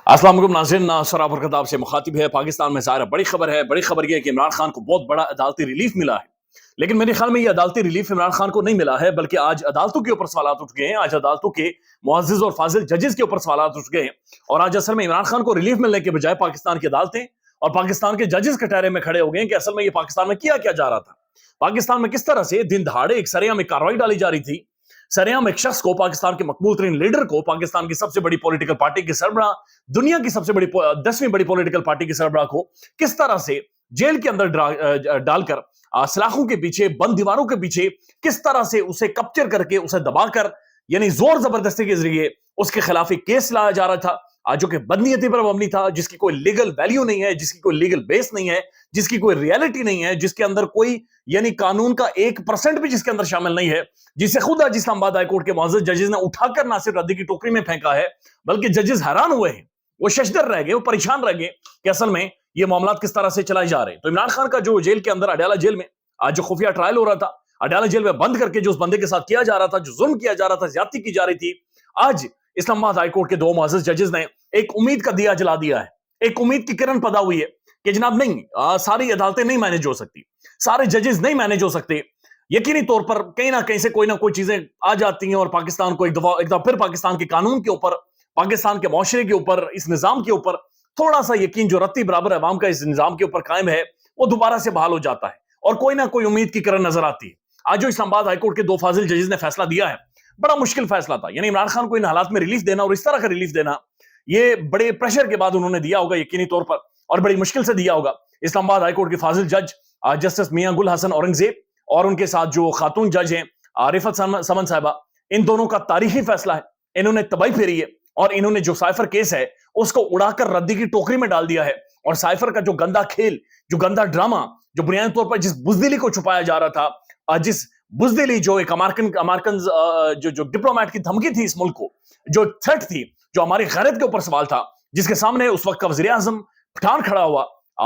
अस्सलाम वालेकुम नाज़रीन, सराफर खिताब से मुखातिब है। पाकिस्तान में ज़ाहिर बड़ी खबर है। बड़ी खबर यह है कि इमरान खान को बहुत बड़ा अदालती रिलीफ मिला है। लेकिन मेरे ख्याल में ये अदालती रिलीफ इमरान खान को नहीं मिला है, बल्कि आज अदालतों के ऊपर सवालात उठ गए हैं। आज अदालतों के मुअज़्ज़िज़ और फाजिल जजेस के ऊपर सवालात उठ गए हैं। और आज असल में इमरान खान को रिलीफ मिलने के बजाय पाकिस्तान की अदालतें और पाकिस्तान के जजेस कटहरे में खड़े हो गए हैं कि असल में ये पाकिस्तान में किया क्या जा रहा था। पाकिस्तान में किस तरह से दिन दहाड़े एक सरेआम में कार्रवाई डाली जा रही थी। सरेआम एक शख्स को, पाकिस्तान के मकबूल तरीन लीडर को, पाकिस्तान की सबसे बड़ी पॉलिटिकल पार्टी के सरबराह, दुनिया की सबसे बड़ी 10वीं बड़ी पॉलिटिकल पार्टी के सरबराह को किस तरह से जेल के अंदर डालकर सलाखों के पीछे, बंद दीवारों के पीछे किस तरह से उसे कैप्चर करके, उसे दबाकर, यानी जोर जबरदस्ती के जरिए उसके खिलाफ एक केस लाया जा रहा था, जो कि बदनीयती पर मबनी था, जिसकी कोई लीगल वैल्यू नहीं है, जिसकी कोई लीगल बेस नहीं है, जिसकी कोई रियलिटी नहीं है, जिसके अंदर कोई यानी कानून का 1% भी जिसके अंदर शामिल नहीं है, जिसे खुद आज इस्लामाबाद हाईकोर्ट के मुअज़्ज़िज़ जजेस ने उठाकर ना सिर्फ रद्दी की टोकरी में फेंका है, बल्कि जजेस हैरान हुए हैं, वो शशदर रह गए, वो परेशान रह गए कि असल में ये मामला किस तरह से चलाए जा रहे हैं। तो इमरान खान का जो जेल के अंदर, अडयाला जेल में आज जो खुफिया ट्रायल हो रहा था, अडयाला जेल में बंद करके जो उस बंदे के साथ किया जा रहा था, जो जुल्म किया जा रहा था, ज्यादती की जा रही थी, आज इस्लामाबाद हाईकोर्ट के दो मुअज़्ज़िज़ जजेस ने एक उम्मीद का दिया जला दिया है। एक उम्मीद की किरण पैदा हुई है कि जनाब नहीं, सारी अदालतें नहीं मैनेज हो सकती, सारे जजेस नहीं मैनेज हो सकते। यकीनी तौर पर कहीं ना कहीं से कोई ना कोई चीजें आ जाती हैं और पाकिस्तान को एक दफा फिर पाकिस्तान के कानून के ऊपर, पाकिस्तान के मुआशरे के ऊपर, इस निजाम के ऊपर थोड़ा सा यकीन जो रत्ती बराबर अवाम का इस निजाम के ऊपर कायम है, वो दोबारा से बहाल हो जाता है और कोई ना कोई उम्मीद की किरण नजर आती है। आज जो इस्लामाबाद हाईकोर्ट के दो फाजिल जजेस ने फैसला दिया है, बड़ा मुश्किल फैसला था। यानी इमरान खान को इन हालात में रिलीफ देना और इस तरह का रिलीफ देना, ये बड़े प्रेशर के बाद उन्होंने दिया होगा यकीनी तौर पर, और बड़ी मुश्किल से दिया होगा। इस्लामाबाद हाईकोर्ट के फाजिल जज जस्टिस मियां गुल हसन औरंगजेब और उनके साथ जो खातून जज हैं रिफत समन साहिबा, इन दोनों का तारीखी फैसला है। इन्होंने तबाही फेरी है और इन्होंने जो साइफर केस है उसको उड़ाकर रद्दी की टोकरी में डाल दिया है। और साइफर का जो गंदा खेल, जो गंदा ड्रामा, जो बुनियादी तौर पर जिस बुजदिली को छुपाया जा रहा था, जिस बुजदिली, जो एक अमेरिकन जो डिप्लोमेट की धमकी थी इस मुल्क को, जो थ्रेट थी, जो हमारी गैरत के ऊपर सवाल था, जिसके सामने उस वक्त का वजीर आजम पठान खड़ा हुआ,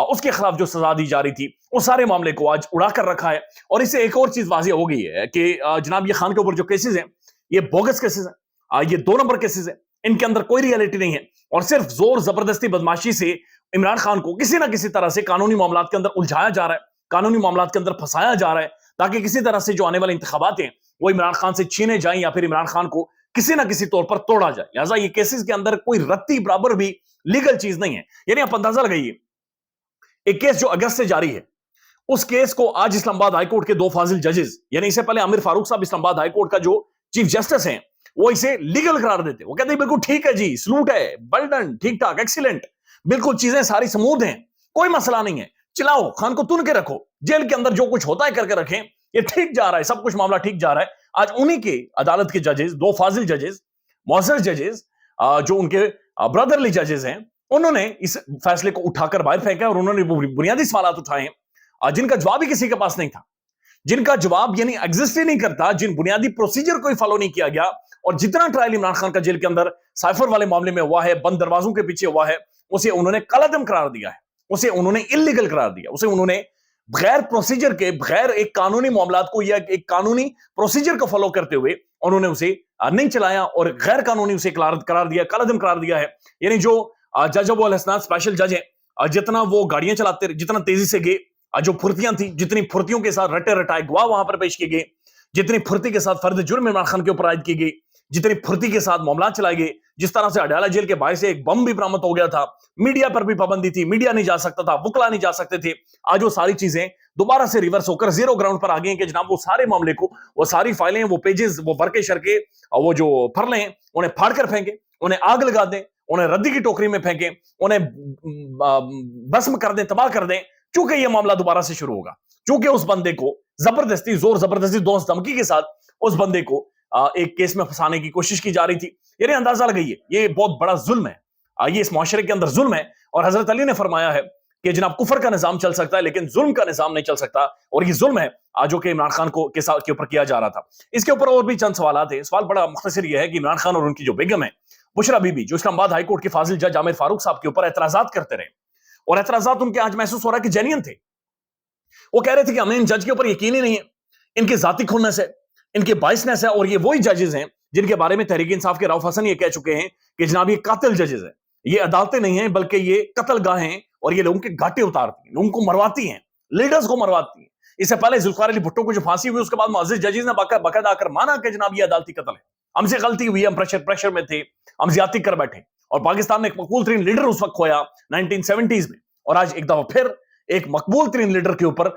उसके खिलाफ जो सजा दी जा रही थी, वो सारे मामले को आज उड़ा कर रखा है। और इससे एक और चीज वाज़ेह हो गई है कि जनाब ये खान के ऊपर जो केसेस हैं, ये बोगस केसेस हैं, ये 2 नंबर केसेस हैं, इनके अंदर कोई रियलिटी नहीं है और सिर्फ जोर जबरदस्ती बदमाशी से इमरान खान को किसी ना किसी तरह से कानूनी मामलात के अंदर उलझाया जा रहा है, कानूनी मामलात के अंदर फंसाया जा रहा है, ताकि किसी तरह से जो आने वाले इंतखाबात हैं वो इमरान खान से छीने जाएं या फिर इमरान खान को किसी ना किसी तौर पर तोड़ा जाए। लिहाजा ये केसेस के अंदर कोई रत्ती बराबर भी लीगल चीज नहीं है। यानी आप अंदाजा लगाइए, एक केस जो अगस्त से जारी है, उस केस को आज इस्लामाबाद हाईकोर्ट के दो फाजिल जजेस, यानी इससे पहले आमिर फारूक साहब इस्लामाबाद हाईकोर्ट का जो चीफ जस्टिस हैं, वो इसे लीगल करार देते। वो कहते हैं बिल्कुल ठीक है जी, सलूट है, वेल डन, ठीक ठाक, एक्सीलेंट, बिल्कुल चीजें सारी स्मूथ हैं, कोई मसला नहीं है, चलाओ, खान को तुन के रखो, जेल के अंदर जो कुछ होता है करके रखें, ये ठीक जा रहा है, सब कुछ मामला ठीक जा रहा है। आज उन्हीं के अदालत के जजेस, दो फाजिल जजेस, मुअज़्ज़िज़ जजेस, जो उनके ब्रदरली जजेस हैं, उन्होंने इस फैसले को उठाकर बाहर फेंका और उन्होंने बुनियादी सवाल उठाए हैं जिनका जवाब ही किसी के पास नहीं था, जिनका जवाब यानी एग्जिस्ट ही नहीं करता, जिन बुनियादी प्रोसीजर को फॉलो नहीं किया गया। और जितना ट्रायल इमरान खान का जेल के अंदर साइफर वाले मामले में हुआ है, बंद दरवाजों के पीछे हुआ है, उसे उन्होंने कलअदम करार दिया है, उसे उन्होंने इल्लीगल करार दिया, उसे उन्होंने बगैर प्रोसीजर के, बगैर एक कानूनी मामलात को या एक कानूनी प्रोसीजर को फॉलो करते हुए उन्होंने उसे नहीं चलाया और गैर कानूनी उसे करार दिया, कलअदम करार दिया है। यानी जो जज अबू अल हसनात स्पेशल जज है, जितना वो गाड़ियां चलाते रहे, जितना तेजी से गए, जो फुर्तियां थी, जितनी फुर्तियों के साथ रटे रटाए गवाह वहां पर पेश किए गए, जितनी फुर्ती के साथ फर्द जुर्म इमरान खान के ऊपर आयद की गई, जितनी फुर्ती के साथ मामला चलाए गए, जिस तरह से अडयाला जेल के बाहर से एक बम भी बरामद हो गया था, मीडिया पर भी पाबंदी थी, मीडिया नहीं जा सकता था, वकला नहीं जा सकते थे, आज वो सारी चीजें दोबारा से रिवर्स होकर जीरो ग्राउंड पर आ गई कि जनाब वो सारे मामले को, वो सारी फाइलें, वो पेजेस, वो वर्के शरके, वो जो फरले हैं, उन्हें फाड़ कर फेंके, उन्हें आग लगा दें, उन्हें रद्दी की टोकरी में फेंके, उन्हें भस्म कर दें, तबाह कर दें, चूंकि यह मामला दोबारा से शुरू होगा, चूंकि उस बंदे को जबरदस्ती, जोर जबरदस्ती, दोस्त धमकी के साथ उस बंदे को एक केस में फंसाने की कोशिश की जा रही थी। यानी अंदाजा लगाइए, ये बहुत बड़ा जुल्म है, ये इस मुआशरे के अंदर जुल्म है। और हजरत अली ने फरमाया है कि जनाब कुफर का निजाम चल सकता है लेकिन जुल्म का निजाम नहीं चल सकता, और ये जुल्म है जो कि इमरान खान को के ऊपर किया जा रहा था। इसके ऊपर और भी चंद सवाल थे। सवाल बड़ा मुख्तसर यह है कि इमरान खान और उनकी जो बेगम है बुशरा बीबी, जो इस्लामाबाद हाईकोर्ट के फाजिल जज आमिर फारूक साहब के ऊपर एतराजात करते रहे, और एतराजात उनके आज महसूस हो रहा है कि जेन्युइन थे। वो कह रहे थे कि हमें इन जज के ऊपर यकीन ही नहीं है, इनके जाती खुन्नस है, इनके बाइसनेस है, और ये वही जजेस हैं जिनके बारे में तहरीक इंसाफ के रऊफ हसन ये कह चुके हैं कि जनाब ये कातिल जजेस हैं, یہ عدالتیں نہیں ہیں بلکہ یہ قتل گاہیں اور یہ لوگوں کے گھاٹے اتارتی ہیں, لوگوں کو مرواتی ہیں, لیڈرز کو مرواتی ہیں. اس سے پہلے ذوالفقار علی بھٹو کو جو پھانسی ہوئی اس کے بعد معزز ججز نے باقاعدہ آ کر مانا کہ جناب یہ عدالتی قتل ہے, ہم سے غلطی ہوئی, ہم پریشر میں تھے, ہم زیادتی کر بیٹھے. اور پاکستان نے ایک مقبول ترین لیڈر اس وقت کھویا 1970s میں, اور آج ایک دفعہ پھر ایک مقبول ترین لیڈر کے اوپر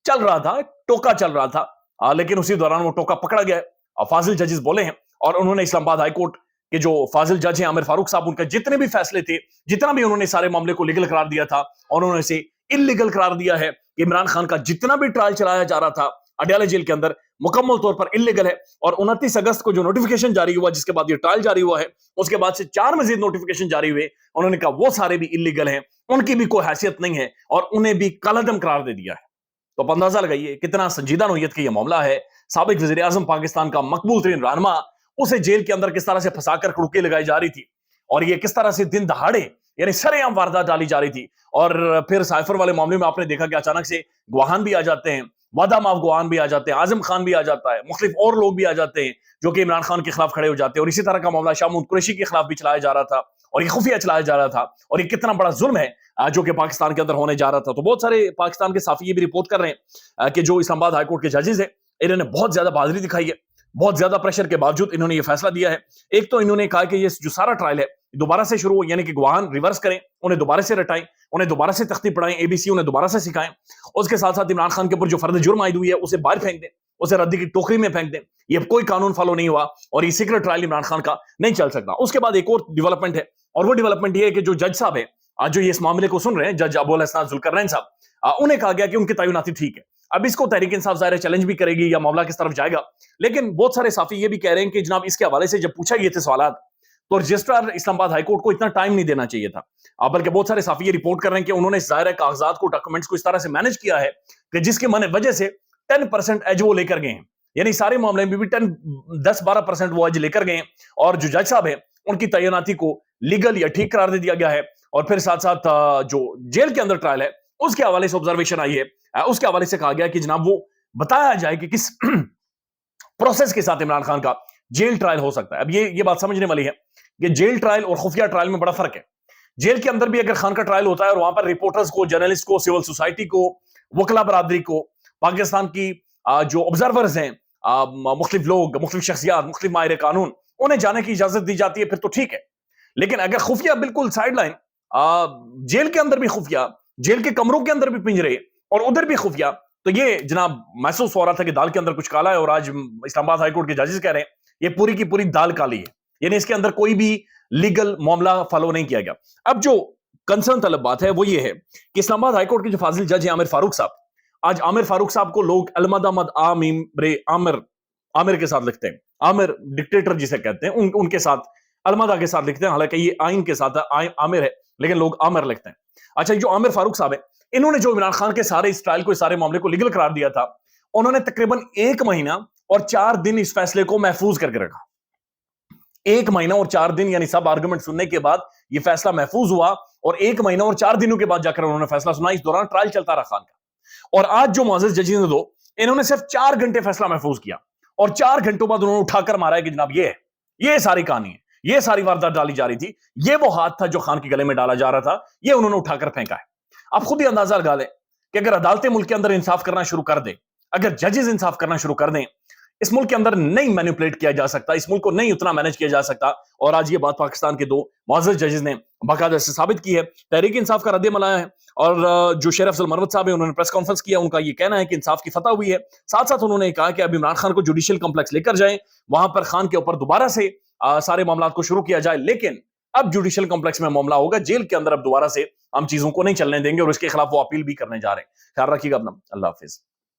چل رہا تھا, ٹوکا چل رہا تھا, لیکن اسی دوران وہ ٹوکا پکڑا گیا. فاضل ججز بولے ہیں اور انہوں نے اسلام آباد ہائی کورٹ کے جو فاضل جج ہیں عامر فاروق صاحب, ان کا جتنے بھی فیصلے تھے, جتنا بھی انہوں نے سارے معاملے کو لیگل قرار دیا تھا, اور انہوں نے اسے انلیگل قرار دیا ہے کہ عمران خان کا جتنا بھی ٹرائل چلایا جا رہا تھا اڈیالہ جیل کے اندر مکمل طور پر انلیگل ہے. اور 29 اگست کو جو نوٹیفیکیشن جاری ہوا جس کے بعد یہ ٹرائل جاری ہوا ہے, اس کے بعد سے 4 مزید نوٹیفیکیشن جاری ہوئے, انہوں نے کہا وہ سارے بھی انلیگل ہیں, ان کی بھی کوئی حیثیت نہیں ہے اور انہیں بھی کالعدم قرار دے دیا ہے. تو آپ اندازہ لگائیے کتنا سنجیدہ نوعیت کا یہ معاملہ ہے. سابق وزیر اعظم پاکستان کا مقبول ترین رہنما, اسے جیل کے اندر کس طرح سے پھنسا کر کڑکے لگائی جا رہی تھی, اور یہ کس طرح سے دن دہاڑے یعنی سرے عام واردات ڈالی جا رہی تھی. اور پھر سائفر والے معاملے میں آپ نے دیکھا کہ اچانک سے گواہان بھی آ جاتے ہیں, وعدہ معاف گواہان بھی آ جاتے ہیں, اعظم خان بھی آ جاتا ہے, مختلف اور لوگ بھی آ جاتے ہیں جو کہ عمران خان کے خلاف کھڑے ہو جاتے ہیں. اور اسی طرح کا معاملہ شاہ محمود قریشی کے خلاف بھی چلایا جا رہا تھا, اور یہ خفیہ چلایا جا رہا تھا, اور یہ کتنا بڑا ظلم ہے جو کہ پاکستان کے اندر ہونے جا رہا تھا. تو بہت سارے پاکستان کے صحافی یہ بھی رپورٹ کر رہے ہیں کہ جو اسلام آباد ہائی کورٹ کے ججز ہیں انہوں نے بہت زیادہ بہادری دکھائی ہے, بہت زیادہ پریشر کے باوجود انہوں نے یہ فیصلہ دیا ہے. ایک تو انہوں نے کہا کہ یہ جو سارا ٹرائل ہے دوبارہ سے شروع ہو, یعنی کہ گواہان ریورس کریں, انہیں دوبارہ سے رٹائیں, انہیں دوبارہ سے تختی پڑھائیں, ABC انہیں دوبارہ سے سکھائیں. اس کے ساتھ ساتھ عمران خان کے اوپر جو فرد جرم عائد ہوئی ہے اسے باہر پھینک دیں, اسے ردی کی ٹوکری میں پھینک دیں. یہ کوئی قانون فالو نہیں ہوا اور یہ سیکرٹ ٹرائل عمران خان کا نہیں چل سکتا. اس کے بعد ایک اور ڈیولپمنٹ ہے, اور وہ ڈیولپمنٹ یہ ہے کہ جو جج صاحب ہیں آج جو یہ اس معاملے کو سن رہے ہیں, جج ابو الحسنات ذوالقرنین صاحب, انہیں کہا گیا کہ ان کی تعیناتی ٹھیک ہے. اب اس کو تحریک انصاف ظاہر چیلنج بھی کرے گی یا معاملہ کس طرف جائے گا, لیکن بہت سارے صحافی یہ بھی کہہ رہے ہیں کہ جناب اس کے حوالے سے جب پوچھا گئے تھے سوالات تو رجسٹرار اسلام آباد ہائی کورٹ کو اتنا ٹائم نہیں دینا چاہیے تھا. بلکہ بہت سارے صحافی یہ رپورٹ کر رہے ہیں کہ انہوں نے ظاہر کاغذات کو, ڈاکومنٹس کو اس طرح سے مینج کیا ہے کہ جس کی وجہ سے 10% ایج وہ لے کر گئے ہیں, یعنی سارے معاملے میں بھی 10-12% وہ ایج لے کر گئے ہیں. اور جو جج صاحب ہیں ان کی تعیناتی کو لیگل یا ٹھیک قرار دے دیا گیا ہے. اور پھر ساتھ ساتھ جو جیل کے اندر ٹرائل ہے اس کے حوالے سے آبزرویشن آئی ہے, اس کے حوالے سے کہا گیا کہ جناب وہ بتایا جائے کہ کس پروسیس کے ساتھ عمران خان کا جیل ٹرائل ہو سکتا ہے. اب یہ بات سمجھنے والی ہے کہ جیل ٹرائل اور خفیہ ٹرائل میں بڑا فرق ہے. جیل کے اندر بھی اگر خان کا ٹرائل ہوتا ہے اور وہاں پر رپورٹرز کو, جرنلسٹ کو, سول سوسائٹی کو, وکلا برادری کو, پاکستان کی جو آبزرورز ہیں, مختلف لوگ, مختلف شخصیات, مختلف ماہر قانون, انہیں جانے کی اجازت دی جاتی ہے پھر تو ٹھیک ہے. لیکن اگر خفیہ بالکل سائیڈ لائن, جیل کے اندر بھی خفیہ, جیل کے کمروں کے اندر بھی پنجرے اور ادھر بھی خفیہ, تو یہ جناب محسوس ہو رہا تھا کہ دال کے اندر کچھ کالا ہے. اور آج اسلام آباد ہائی کورٹ کے ججز کہہ رہے ہیں یہ پوری کی پوری دال کالی ہے, یعنی اس کے اندر کوئی بھی لیگل معاملہ فالو نہیں کیا گیا. اب جو کنسرن طلب بات ہے وہ یہ ہے کہ اسلام آباد ہائی کورٹ کے جو فاضل جج ہیں عامر فاروق صاحب, آج عامر فاروق صاحب کو لوگ المدامد عامر کے ساتھ لکھتے ہیں, عامر ڈکٹیٹر جسے کہتے ہیں ان کے ساتھ المدا کے ساتھ لکھتے ہیں, حالانکہ یہ آئین کے ساتھ عامر ہے لیکن لوگ عامر لکھتے ہیں. اچھا, جو عامر فاروق صاحب ہے انہوں نے جو عمران خان کے سارے اس ٹرائل کو, اس سارے معاملے کو لیگل قرار دیا تھا, انہوں نے تقریباً 1 مہینہ اور 4 دن اس فیصلے کو محفوظ کر کے رکھا. 1 مہینہ اور 4 دن یعنی سب آرگومنٹ سننے کے بعد یہ فیصلہ محفوظ ہوا, اور 1 مہینہ اور 4 دنوں کے بعد جا کر انہوں نے فیصلہ سنا. اس دوران ٹرائل چلتا رہا خان کا. اور آج جو معزز ججز نے انہوں نے صرف 4 گھنٹے فیصلہ محفوظ کیا, اور 4 گھنٹوں بعد انہوں نے اٹھا کر مارا ہے کہ جناب یہ ساری کہانی ہے, یہ ساری واردات ڈالی جا رہی تھی, یہ وہ ہاتھ تھا جو خان کے گلے میں ڈالا جا رہا تھا, یہ انہوں نے اٹھا کر پھینکا ہے. آپ خود ہی اندازہ لگا لیں کہ اگر عدالتیں ملک کے اندر انصاف کرنا شروع کر دیں, اگر ججز انصاف کرنا شروع کر دیں, اس ملک کے اندر نہیں مینیپولیٹ کیا جا سکتا, اس ملک کو نہیں اتنا مینج کیا جا سکتا. اور آج یہ بات پاکستان کے 2 معزز ججز نے باقاعدہ سے ثابت کی ہے. تحریک انصاف کا رد عمل آیا ہے, اور جو شیر افضل مروت صاحب ہیں انہوں نے پریس کانفرنس کیا, ان کا یہ کہنا ہے کہ انصاف کی فتح ہوئی ہے. ساتھ ساتھ انہوں نے کہا کہ اب عمران خان کو جوڈیشل کمپلیکس لے کر جائیں, وہاں پر خان کے اوپر دوبارہ سے سارے معاملات کو شروع کیا جائے, لیکن اب جوڈیشل کمپلیکس میں معاملہ ہوگا, جیل کے اندر اب دوبارہ سے ہم چیزوں کو نہیں چلنے دیں گے, اور اس کے خلاف وہ اپیل بھی کرنے جا رہے ہیں. خیال رکھیے گا اپنا, اللہ حافظ.